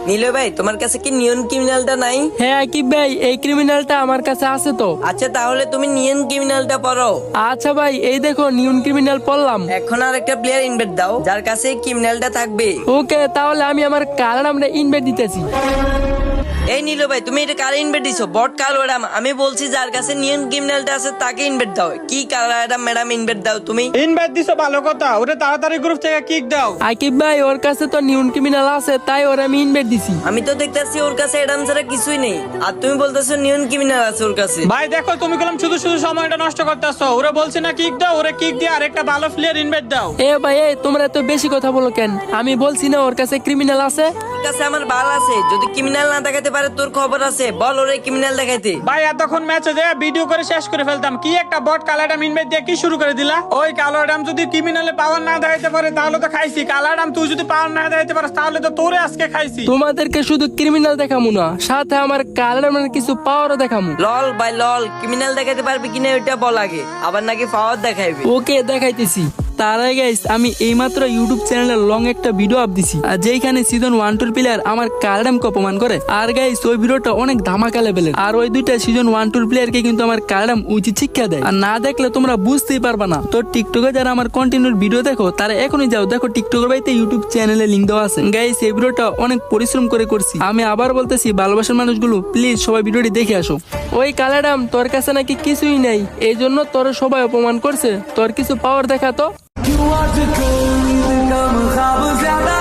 নীলয় ভাই, তোমার কাছে কি নিয়ন ক্রিমিনালটা নাই? হ্যাঁ আকিব ভাই, এই ক্রিমিনালটা আমার কাছে আছে তো। আচ্ছা, তাহলে তুমি নিয়ন ক্রিমিনালটা পড়ো। আচ্ছা ভাই, এই দেখো নিয়ন ক্রিমিনাল পড়লাম। এখন আর একটা প্লেয়ার ইনভাইট দাও যার কাছে এই ক্রিমিনালটা থাকবে। ওকে, তাহলে আমি আমার কালার আমরা ইনভাইট দিতেছি। এই নীলয় ভাই, তুমি এটা কারে ইনভাইট দিছো? বট কালো ম্যাডাম, আমি বলছি যার কাছে নিয়ন ক্রিমিনালটা আছে তাকে ইনভাইট দাও। কি কালো ম্যাডাম ইনভাইট দাও তুমি? ইনভাইট দিছো ভালো কথা, ওরে তাড়াতাড়ি গ্রুপ থেকে কিক দাও। আকিব ভাই, ওর কাছে তো নিয়ন ক্রিমিনাল আছে, তাই ওর আমি ইনভাইট দিছি। আমি তো দেখতেছি ওর কাছে অ্যাডাম ছাড়া কিছুই নেই, আর তুমি বলতেছো নিয়ন ক্রিমিনাল আছে ওর কাছে। ভাই দেখো, তুমি কলম শুধু শুধু সময়টা নষ্ট করতেছো। ওরে বলছি না কিক দাও, ওরে কিক দিয়ে আরেকটা ভালো প্লেয়ার ইনভাইট দাও। এ ভাই, তোমরা এত বেশি কথা বলো কেন? আমি বলছি না ওর কাছে ক্রিমিনাল আছে। ওর কাছে আমার বাল আছে, যদি ক্রিমিনাল না দেখাতে পারে তোর খবর আছে, বল ওরে ক্রিমিনাল দেখাইতে। ভাই এতক্ষণ ম্যাচে যে ভিডিও করে শেষ করে ফেলতাম, কি একটা বট কালারডাম ইনভাইট দিয়ে কি শুরু করে দিলা? ওই কালারডাম যদি ক্রিমিনালে পাওয়ার না দেখাইতে পারে তাহলে তো খাইছি। কালারডাম তুই যদি পাওয়ার না দেখাইতে পারিস তাহলে তো তোরে আজকে খাইছি। তোমাদেরকে শুধু ক্রিমিনাল দেখামু না, সাথে আমার কালার মানে কিছু পাওয়ারও দেখামু। লল ভাই লল, ক্রিমিনাল দেখাতে পারবি কিনা ওইটা বল আগে, আবার নাকি পাওয়ার দেখাইবে। ওকে, দেখাইতেছি। তার আগে গাইস, আমি এইমাত্র ইউটিউব চ্যানেলে লং একটা ভিডিও আপ দিছি, আর যেখানে সিজন 1-2 প্লেয়ার আমার কালারডামকে অপমান করে। আর গাইস, ওই ভিডিওটা অনেক ধামাকা লেভেলের, আর ওই দুইটা সিজন 1-2 প্লেয়ারকে কিন্তু আমার কালারডাম উচিত শিক্ষা দেয়। আর না দেখলে তোমরা বুঝতেই পারবা না। তো টিকটকে যারা আমার কন্টিনিউর ভিডিও দেখো তারা এখনই যাও, দেখো টিকটকের বাইতে ইউটিউব চ্যানেলে লিংক দেওয়া আছে। গাইস, এই ভিডিওটা অনেক পরিশ্রম করে করছি। আমি আবার বলতেছি, ভালোবাসার মানুষগুলো প্লিজ সবাই ভিডিওটি দেখে আসো। ওই কালারডাম, তোর কাছে নাকি কিছুই নাই, এই জন্য তোর সবাই অপমান করছে। তোর কিছু পাওয়ার দেখা তো। क्यों आज कोई कम ख्वाब ज्यादा